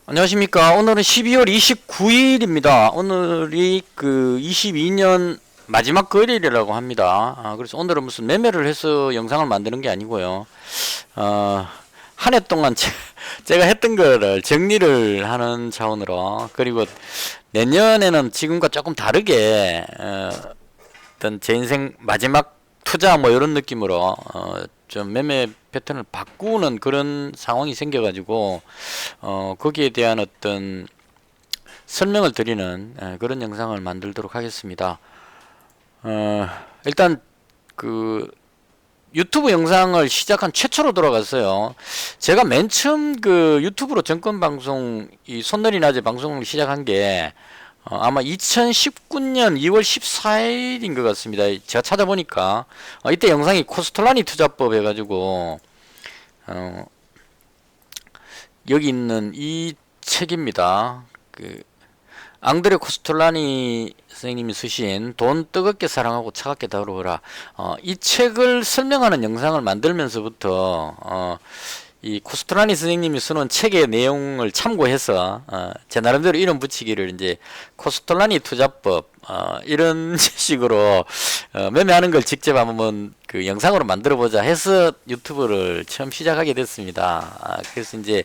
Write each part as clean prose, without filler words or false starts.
안녕하십니까. 오늘은 12월 29일입니다. 오늘이 그 22년 마지막 거일이라고 합니다. 그래서 오늘은 무슨 매매를 해서 영상을 만드는 게 아니고요. 한 해 동안 제가 했던 거를 정리를 하는 차원으로, 그리고 내년에는 지금과 조금 다르게, 어떤 제 인생 마지막 투자 뭐 이런 느낌으로, 좀 매매 패턴을 바꾸는 그런 상황이 생겨가지고 거기에 대한 어떤 설명을 드리는 그런 영상을 만들도록 하겠습니다. 일단 그 유튜브 영상을 시작한 최초로 돌아갔어요. 제가 맨 처음 그 유튜브로 정권 방송 이 손내리 낮에 방송을 시작한 게 아마 2019년 2월 14일인 것 같습니다. 제가 찾아보니까 이때 영상이 코스톨라니 투자법 해가지고 여기 있는 이 책입니다. 그 앙드레 코스톨라니 선생님이 쓰신 돈 뜨겁게 사랑하고 차갑게 다루어라. 이 책을 설명하는 영상을 만들면서부터 이 코스톨라니 선생님이 쓰는 책의 내용을 참고해서 제 나름대로 이름 붙이기를 이제 코스톨라니 투자법 이런 식으로 매매하는 걸 직접 한번 그 영상으로 만들어 보자 해서 유튜브를 처음 시작하게 됐습니다. 그래서 이제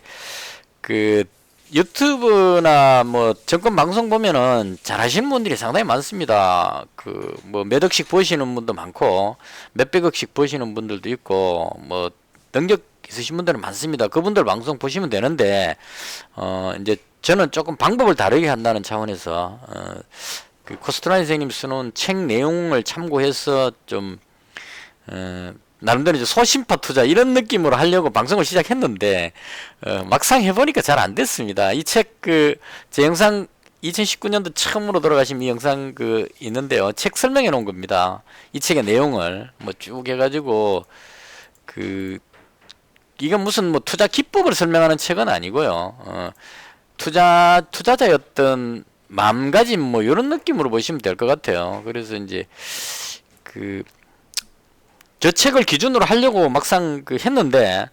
그 유튜브나 뭐 정권 방송 보면은 잘 하시는 분들이 상당히 많습니다. 그 뭐 몇 억씩 버시는 분도 많고 몇백억씩 버시는 분들도 있고 뭐 능력 있으신 분들은 많습니다. 그분들 방송 보시면 되는데 이제 저는 조금 방법을 다르게 한다는 차원에서 그 코스트라인 선생님 쓰는 책 내용을 참고해서 좀 나름대로 이제 소심파 투자 이런 느낌으로 하려고 방송을 시작했는데 막상 해보니까 잘 안 됐습니다. 이 책 그 제 영상 2019년도 처음으로 돌아가신 이 영상 그 있는데요. 책 설명해 놓은 겁니다. 이 책의 내용을 뭐 쭉 해가지고 그 이건 무슨 뭐 투자 기법을 설명하는 책은 아니고요. 투자자의 어떤 마음가짐 뭐 이런 느낌으로 보시면 될 것 같아요. 그래서 이제 그 저 책을 기준으로 하려고 막상 그 했는데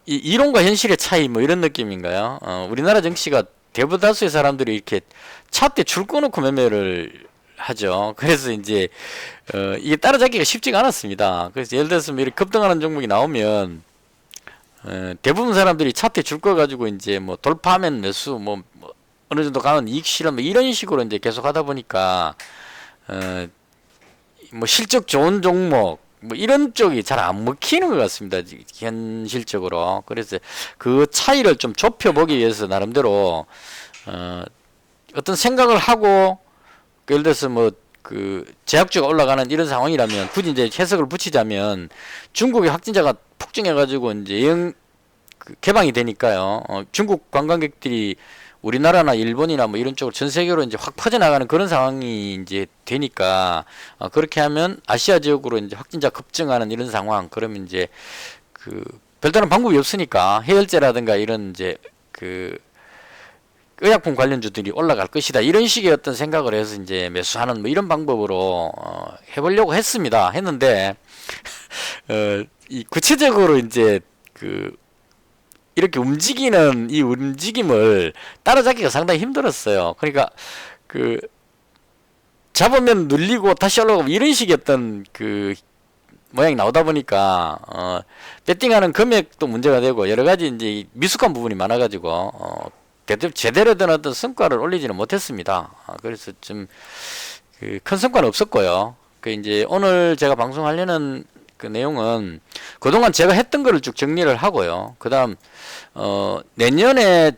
이 이론과 현실의 차이 뭐 이런 느낌인가요? 우리나라 증시가 대부다수의 사람들이 이렇게 차트 줄 꺼놓고 매매를 하죠. 그래서 이제 이게 따라잡기가 쉽지가 않았습니다. 그래서 예를 들어서 뭐 이렇게 급등하는 종목이 나오면 대부분 사람들이 차트에 줄 거 가지고 이제 뭐 돌파하면 매수 뭐 어느 정도 가는 이익 실현 뭐 이런 식으로 이제 계속 하다 보니까 뭐 실적 좋은 종목 뭐 이런 쪽이 잘 안 먹히는 것 같습니다. 현실적으로. 그래서 그 차이를 좀 좁혀보기 위해서 나름대로 어떤 생각을 하고 예를 들어서 뭐 그 제약주가 올라가는 이런 상황이라면 굳이 이제 해석을 붙이자면 중국의 확진자가 폭증해가지고 이제 그 개방이 되니까요. 중국 관광객들이 우리나라나 일본이나 뭐 이런 쪽으로 전 세계로 이제 확 퍼져나가는 그런 상황이 이제 되니까 그렇게 하면 아시아 지역으로 이제 확진자 급증하는 이런 상황 그러면 이제 그 별다른 방법이 없으니까 해열제라든가 이런 이제 그 의약품 관련주들이 올라갈 것이다 이런 식의 어떤 생각을 해서 이제 매수하는 뭐 이런 방법으로 해보려고 했는데 이 구체적으로 이제 그 이렇게 움직이는 이 움직임을 따라잡기가 상당히 힘들었어요. 그러니까 그 잡으면 눌리고 다시 올라가고 이런 식의 어떤 그 모양이 나오다 보니까 배팅하는 금액도 문제가 되고 여러 가지 이제 미숙한 부분이 많아가지고 제대로 된 어떤 성과를 올리지는 못했습니다. 그래서 좀 큰 성과는 없었고요. 그 이제 오늘 제가 방송하려는 그 내용은 그동안 제가 했던 거를 쭉 정리를 하고요. 그다음 내년에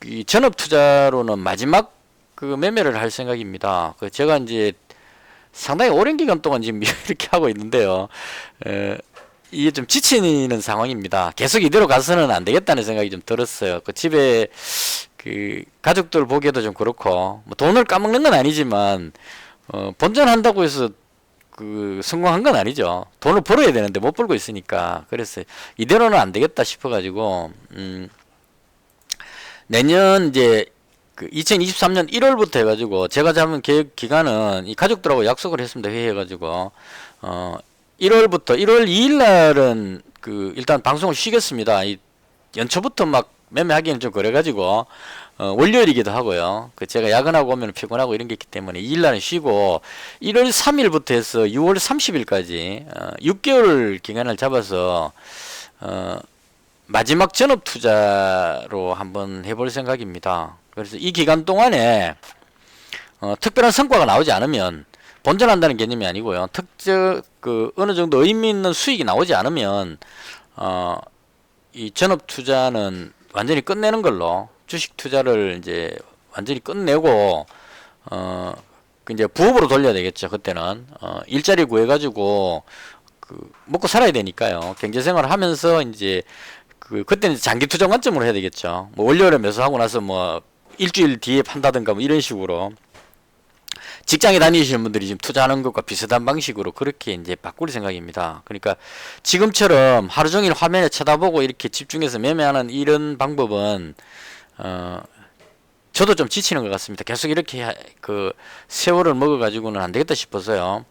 이 전업 투자로는 마지막 그 매매를 할 생각입니다. 그 제가 이제 상당히 오랜 기간 동안 지금 이렇게 하고 있는데요. 이게 좀 지치는 상황입니다. 계속 이대로 가서는 안 되겠다는 생각이 좀 들었어요. 그 집에 그 가족들 보기에도 좀 그렇고 뭐 돈을 까먹는 건 아니지만 본전한다고 해서 그 성공한 건 아니죠. 돈을 벌어야 되는데 못 벌고 있으니까. 그래서 이대로는 안 되겠다 싶어 가지고 내년 이제 그 2023년 1월부터 해가지고 제가 잡은 계획 기간은 이 가족들하고 약속을 했습니다. 회의해가지고 1월부터 1월 2일 날은 그 일단 방송을 쉬겠습니다. 이 연초부터 막 매매하기는 좀 그래가지고 월요일이기도 하고요. 그 제가 야근하고 오면 피곤하고 이런 게 있기 때문에 2일날은 쉬고 1월 3일부터 해서 6월 30일까지 6개월 기간을 잡아서 마지막 전업 투자로 한번 해볼 생각입니다. 그래서 이 기간 동안에 특별한 성과가 나오지 않으면 본전한다는 개념이 아니고요. 어느 정도 의미 있는 수익이 나오지 않으면 이 전업 투자는 완전히 끝내는 걸로, 주식 투자를 이제 완전히 끝내고 이제 부업으로 돌려야 되겠죠. 그때는 일자리 구해가지고 먹고 살아야 되니까요. 경제생활을 하면서 이제 그때는 장기 투자 관점으로 해야 되겠죠. 뭐 월요일에 매수하고 나서 뭐 일주일 뒤에 판다든가 뭐 이런 식으로 직장에 다니시는 분들이 지금 투자하는 것과 비슷한 방식으로 그렇게 이제 바꿀 생각입니다. 그러니까 지금처럼 하루 종일 화면에 쳐다보고 이렇게 집중해서 매매하는 이런 방법은 저도 좀 지치는 것 같습니다. 계속 이렇게 세월을 먹어가지고는 안 되겠다 싶어서요.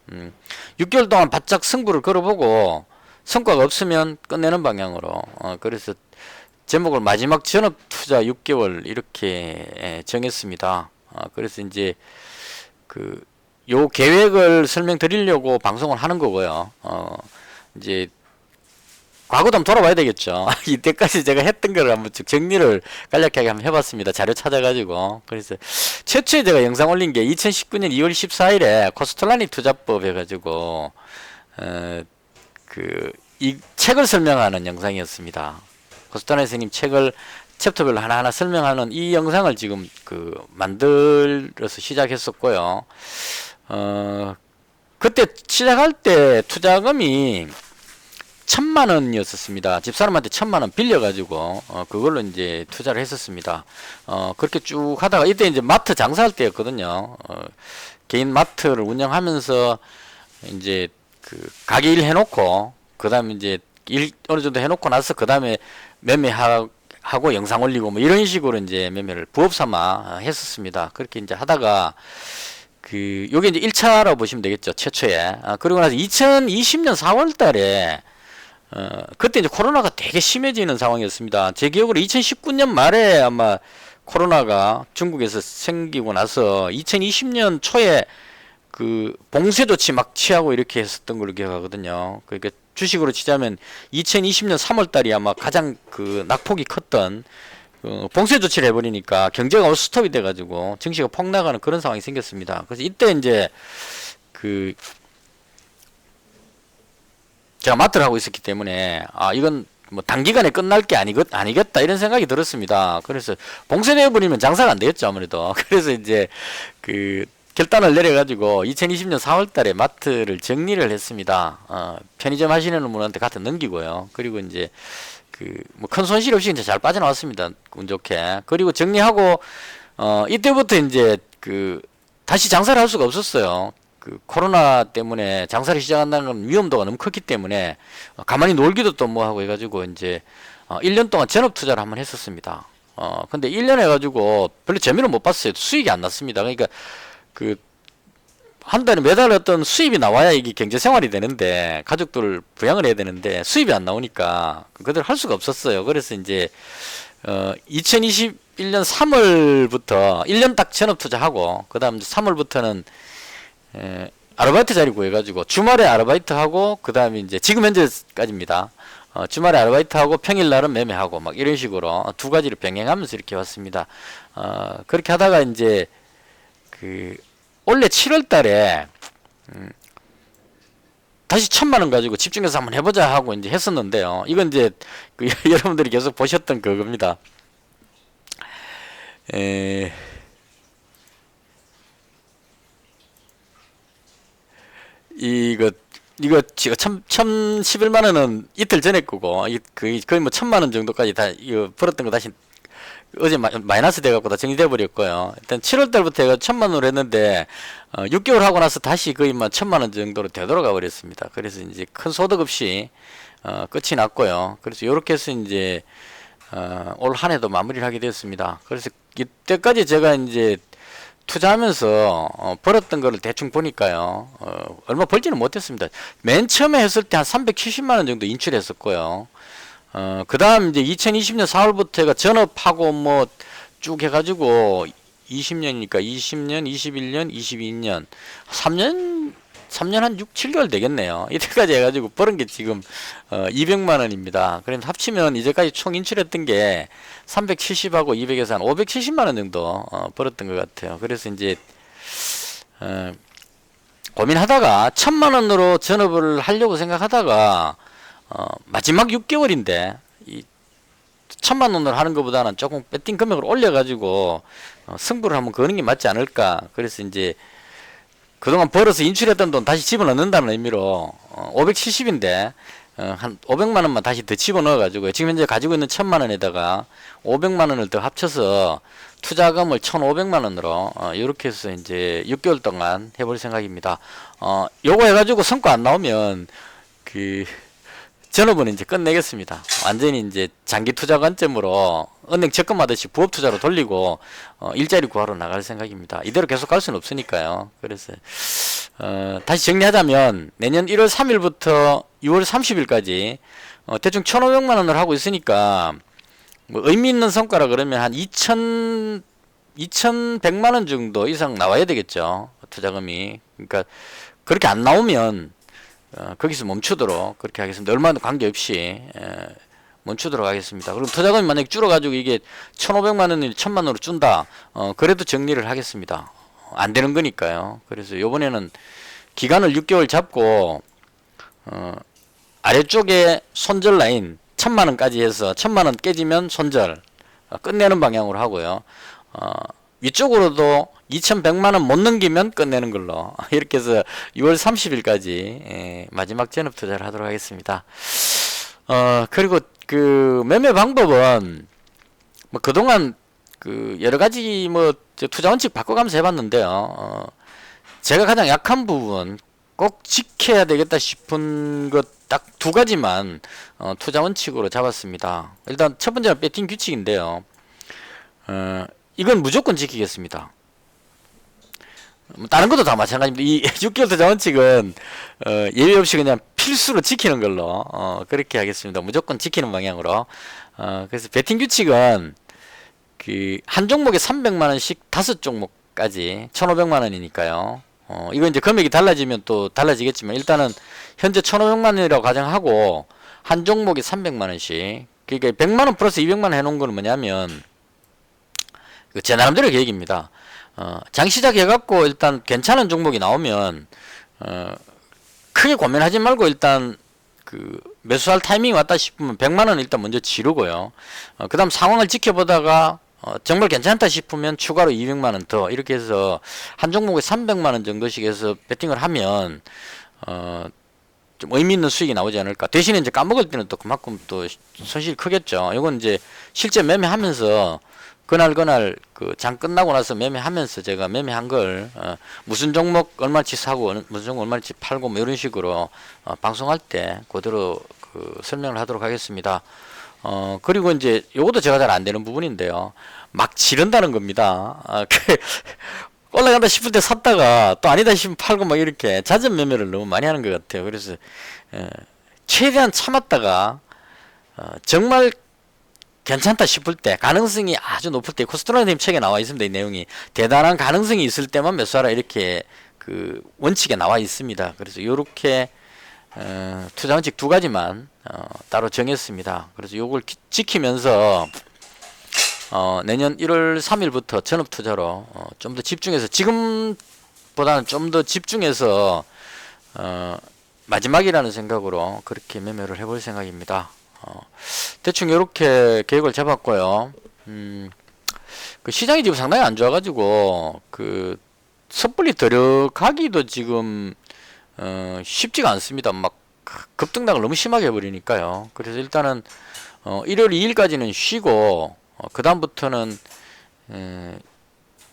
6개월 동안 바짝 승부를 걸어보고 성과가 없으면 끝내는 방향으로. 그래서 제목을 마지막 전업 투자 6개월 이렇게 정했습니다. 그래서 이제 요 계획을 설명드리려고 방송을 하는 거고요. 이제 과거도 한번 돌아봐야 되겠죠. 이때까지 제가 했던 거를 한번 쭉 정리를 간략하게 한번 해봤습니다. 자료 찾아가지고. 그래서 최초에 제가 영상 올린 게 2019년 2월 14일에 코스톨라니 투자법 해가지고 이 책을 설명하는 영상이었습니다. 코스톨라니 선생님 책을 챕터별로 하나하나 설명하는 이 영상을 지금 만들어서 시작했었고요. 그때 시작할 때 투자금이 1,000만원이었습니다. 집사람한테 1,000만원 빌려가지고 그걸로 이제 투자를 했었습니다. 그렇게 쭉 하다가 이때 이제 마트 장사할 때였거든요. 개인 마트를 운영하면서 이제 가게 일 해놓고 그 다음에 이제 일 어느 정도 해놓고 나서 그 다음에 매매하고 영상 올리고 뭐 이런 식으로 이제 매매를 부업 삼아 했었습니다. 그렇게 이제 하다가 요게 이제 1차라고 보시면 되겠죠. 최초에. 그리고 나서 2020년 4월 달에 그때 이제 코로나가 되게 심해지는 상황이었습니다. 제 기억으로 2019년 말에 아마 코로나가 중국에서 생기고 나서 2020년 초에 봉쇄 조치 막 취하고 이렇게 했었던 걸로 기억하거든요. 그러니까 주식으로 치자면 2020년 3월 달이 아마 가장 낙폭이 컸던 봉쇄 조치를 해버리니까 경제가 스톱이 돼가지고 증시가 폭락하는 그런 상황이 생겼습니다. 그래서 이때 이제 제가 마트를 하고 있었기 때문에 이건 뭐 단기간에 끝날 게 아니겠다 이런 생각이 들었습니다. 그래서 봉쇄되어 버리면 장사가 안 되겠죠 아무래도. 그래서 이제 결단을 내려가지고 2020년 4월 달에 마트를 정리를 했습니다. 편의점 하시는 분한테 갖다 넘기고요. 그리고 이제 뭐 큰 손실 없이 이제 잘 빠져나왔습니다. 운 좋게. 그리고 정리하고 이때부터 이제 다시 장사를 할 수가 없었어요. 코로나 때문에 장사를 시작한다는 건 위험도가 너무 컸기 때문에 가만히 놀기도 또 뭐 하고 해가지고 이제 1년 동안 전업 투자를 한번 했었습니다. 근데 1년 해가지고 별로 재미를 못 봤어요. 수익이 안 났습니다. 그러니까 한 달에 매달 어떤 수입이 나와야 이게 경제 생활이 되는데 가족들 부양을 해야 되는데 수입이 안 나오니까 그대로 할 수가 없었어요. 그래서 이제 2021년 3월부터 1년 딱 전업 투자하고 그 다음 3월부터는 아르바이트 자리 구해가지고 주말에 아르바이트 하고 그 다음에 이제 지금 현재까지입니다. 주말에 아르바이트 하고 평일날은 매매하고 막 이런 식으로 두 가지를 병행하면서 이렇게 왔습니다. 그렇게 하다가 이제 올해 7월 달에 다시 1,000만원 가지고 집중해서 한번 해보자 하고 이제 했었는데요. 이건 이제 여러분들이 계속 보셨던 그겁니다. 이거 지금 1,011만원은 이틀 전에 거고 거의 뭐 1,000만원 정도까지 다 이거 벌었던 거 다시 어제 마이너스 돼갖고 다 정리돼 버렸고요. 일단 7월 달부터 해가 1,000만원으로 했는데 6개월 하고 나서 다시 거의 뭐 1,000만원 정도로 되돌아가 버렸습니다. 그래서 이제 큰 소득 없이 끝이 났고요. 그래서 이렇게 해서 이제 올 한 해도 마무리를 하게 되었습니다. 그래서 이때까지 제가 이제 투자하면서 벌었던 거를 대충 보니까요. 얼마 벌지는 못했습니다. 맨 처음에 했을 때 한 370만원 정도 인출했었고요. 그 다음 이제 2020년 4월부터가 전업하고 뭐 쭉 해가지고 20년이니까 20년, 21년, 22년, 3년 한 6, 7개월 되겠네요. 이때까지 해가지고 벌은 게 지금 200만 원입니다. 그럼 합치면 이제까지 총 인출했던 게 370하고 200에서 한 570만 원 정도 벌었던 것 같아요. 그래서 이제 고민하다가 1000만 원으로 전업을 하려고 생각하다가 마지막 6개월인데 이 1000만 원으로 하는 것보다는 조금 배팅 금액을 올려가지고 승부를 한번 거는 게 맞지 않을까. 그래서 이제 그동안 벌어서 인출했던 돈 다시 집어넣는다는 의미로 570인데 한 500만 원만 다시 더 집어넣어가지고 지금 현재 가지고 있는 1000만 원에다가 500만 원을 더 합쳐서 투자금을 1500만 원으로 이렇게 해서 이제 6개월 동안 해볼 생각입니다. 요거 해가지고 성과 안 나오면 그 전업은 이제 끝내겠습니다. 완전히 이제 장기 투자 관점으로 은행 적금하듯이 부업 투자로 돌리고 일자리 구하러 나갈 생각입니다. 이대로 계속 갈 수는 없으니까요. 그래서 다시 정리하자면 내년 1월 3일부터 6월 30일까지 대충 1,500만 원을 하고 있으니까 뭐 의미 있는 성과라 그러면 한 2,100만 원 정도 이상 나와야 되겠죠. 투자금이. 그러니까 그렇게 안 나오면 거기서 멈추도록 그렇게 하겠습니다. 얼마나 관계없이 멈추도록 하겠습니다. 그럼 투자금이 만약에 줄어가지고 이게 1,500만 원을 1,000만 원으로 준다. 그래도 정리를 하겠습니다. 안 되는 거니까요. 그래서 요번에는 기간을 6개월 잡고 아래쪽에 손절 라인 1,000만 원까지 해서 1,000만 원 깨지면 손절 끝내는 방향으로 하고요. 위쪽으로도 2,100만 원 못 넘기면 끝내는 걸로 이렇게 해서 6월 30일까지 마지막 전업 투자를 하도록 하겠습니다. 그리고 그 매매 방법은 뭐 그동안 그 여러 가지 뭐 투자 원칙 바꿔가면서 해봤는데요. 제가 가장 약한 부분 꼭 지켜야 되겠다 싶은 것 딱 두 가지만 투자 원칙으로 잡았습니다. 일단 첫 번째는 배팅 규칙인데요. 이건 무조건 지키겠습니다. 다른 것도 다 마찬가지입니다. 이 6개월 투자 원칙은 예외 없이 그냥 필수로 지키는 걸로 그렇게 하겠습니다. 무조건 지키는 방향으로. 그래서 배팅 규칙은 그 한 종목에 300만 원씩 5종목까지 1,500만 원이니까요. 이거 이제 금액이 달라지면 또 달라지겠지만 일단은 현재 1,500만 원이라고 가정하고 한 종목에 300만 원씩. 그러니까 100만 원 플러스 200만 원 해놓은 거는 뭐냐면 제 나름대로 계획입니다. 장 시작해갖고 일단 괜찮은 종목이 나오면 크게 고민하지 말고 일단 그 매수할 타이밍이 왔다 싶으면 100만 원 일단 먼저 지르고요. 그 다음 상황을 지켜보다가 정말 괜찮다 싶으면 추가로 200만 원 더 이렇게 해서 한 종목에 300만 원 정도씩 해서 베팅을 하면 좀 의미 있는 수익이 나오지 않을까. 대신에 이제 까먹을 때는 또 그만큼 또 손실이 크겠죠. 이건 이제 실제 매매하면서 그날 그 장 끝나고 나서 매매하면서 제가 매매한 걸 무슨 종목 얼마치 사고 무슨 종목 얼마치 팔고 뭐 이런 식으로 방송할 때 그대로 그 설명을 하도록 하겠습니다. 그리고 이제 요것도 제가 잘 안 되는 부분인데요. 막 지른다는 겁니다. 올라간다 싶을 때 샀다가 또 아니다 싶으면 팔고 막 이렇게 잦은 매매를 너무 많이 하는 것 같아요. 그래서 최대한 참았다가 정말 괜찮다 싶을 때 가능성이 아주 높을 때 코스트라님 책에 나와 있습니다. 이 내용이 대단한 가능성이 있을 때만 매수하라 이렇게 그 원칙에 나와 있습니다. 그래서 이렇게 투자 원칙 두 가지만 따로 정했습니다. 그래서 요걸 지키면서 내년 1월 3일부터 전업 투자로 좀 더 집중해서 지금보다는 좀 더 집중해서 마지막이라는 생각으로 그렇게 매매를 해볼 생각입니다. 대충 이렇게 계획을 잡았고요. 그 시장이 지금 상당히 안 좋아가지고 그 섣불리 들어가기도 지금 쉽지가 않습니다. 막 급등락을 너무 심하게 해버리니까요. 그래서 일단은 1월 2일까지는 쉬고 그 다음부터는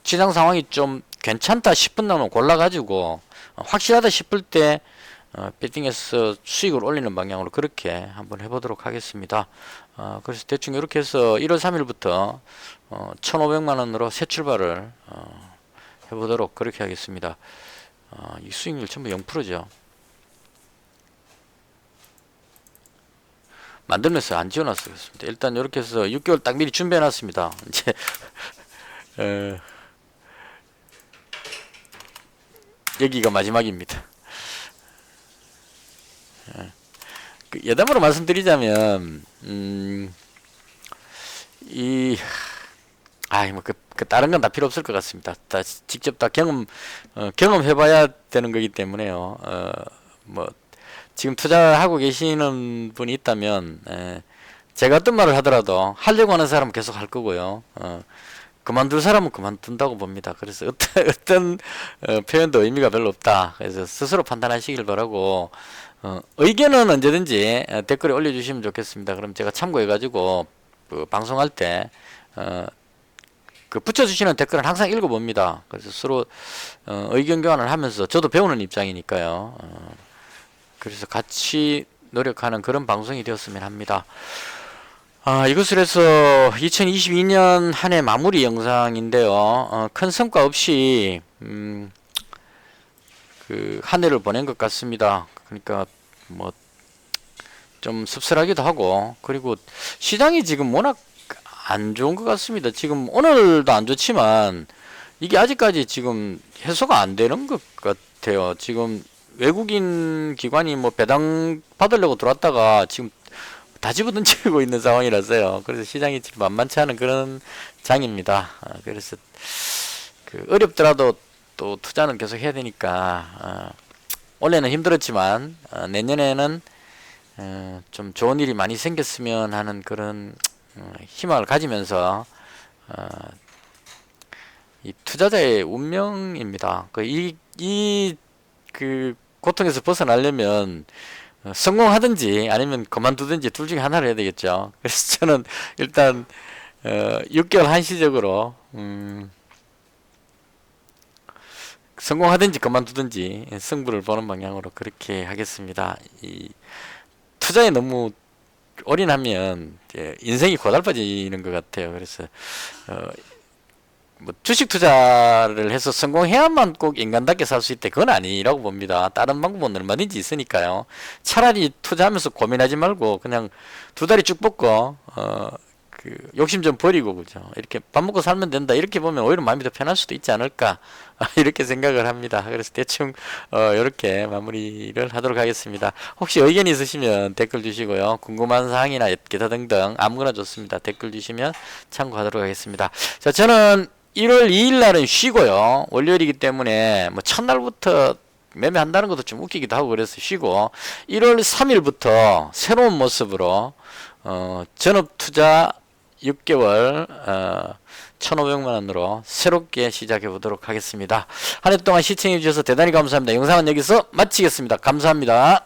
시장 상황이 좀 괜찮다 싶은 날은 골라가지고 확실하다 싶을 때 배팅해서 수익을 올리는 방향으로 그렇게 한번 해보도록 하겠습니다. 그래서 대충 이렇게 해서 1월 3일부터 1,500만 원으로 새 출발을 해보도록 그렇게 하겠습니다. 이 수익률 전부 0%죠. 만들면서 안 지워놨어요. 일단 이렇게 해서 6개월 딱 미리 준비해놨습니다. 이제 여기가 마지막입니다. 그 여담으로 말씀드리자면 다른 건 다 필요 없을 것 같습니다. 다 직접 다 경험해봐야 되는 거기 때문에요. 뭐 지금 투자하고 계시는 분이 있다면 제가 어떤 말을 하더라도 하려고 하는 사람은 계속 할 거고요. 그만둘 사람은 그만둔다고 봅니다. 그래서 어떤 표현도 의미가 별로 없다. 그래서 스스로 판단하시길 바라고 의견은 언제든지 댓글에 올려주시면 좋겠습니다. 그럼 제가 참고해가지고 그 방송할 때 그 붙여주시는 댓글은 항상 읽어봅니다. 그래서 서로 의견 교환을 하면서 저도 배우는 입장이니까요. 그래서 같이 노력하는 그런 방송이 되었으면 합니다. 이것을 해서 2022년 한 해 마무리 영상인데요. 큰 성과 없이 그 한 해를 보낸 것 같습니다. 그러니까 뭐 좀 씁쓸하기도 하고, 그리고 시장이 지금 워낙 안 좋은 것 같습니다. 지금 오늘도 안 좋지만 이게 아직까지 지금 해소가 안 되는 것 같아요. 지금 외국인 기관이 뭐 배당 받으려고 들어왔다가 지금 다 집어던지고 있는 상황이라서요. 그래서 시장이 지금 만만치 않은 그런 장입니다. 그래서 그 어렵더라도 또 투자는 계속 해야 되니까 올해는 힘들었지만 내년에는 좀 좋은 일이 많이 생겼으면 하는 그런 희망을 가지면서 이 투자자의 운명입니다. 그 고통에서 벗어나려면 성공하든지 아니면 그만두든지 둘 중에 하나를 해야 되겠죠. 그래서 저는 일단 6개월 한시적으로 성공하든지 그만두든지 승부를 보는 방향으로 그렇게 하겠습니다. 이 투자에 너무 올인하면 인생이 고달파지는 것 같아요. 그래서 뭐 주식 투자를 해서 성공해야만 꼭 인간답게 살 수 있대, 그건 아니라고 봅니다. 다른 방법은 얼마든지 있으니까요. 차라리 투자하면서 고민하지 말고 그냥 두 다리 쭉 뻗고 그 욕심 좀 버리고, 그죠, 이렇게 밥 먹고 살면 된다, 이렇게 보면 오히려 마음이 더 편할 수도 있지 않을까 이렇게 생각을 합니다. 그래서 대충 이렇게 마무리를 하도록 하겠습니다. 혹시 의견 있으시면 댓글 주시고요. 궁금한 사항이나 기타 등등 아무거나 좋습니다. 댓글 주시면 참고하도록 하겠습니다. 자, 저는 1월 2일 날은 쉬고요. 월요일이기 때문에 뭐 첫날부터 매매한다는 것도 좀 웃기기도 하고 그래서 쉬고, 1월 3일부터 새로운 모습으로 전업 투자 6개월 1,500만원으로 새롭게 시작해 보도록 하겠습니다. 한 해 동안 시청해 주셔서 대단히 감사합니다. 영상은 여기서 마치겠습니다. 감사합니다.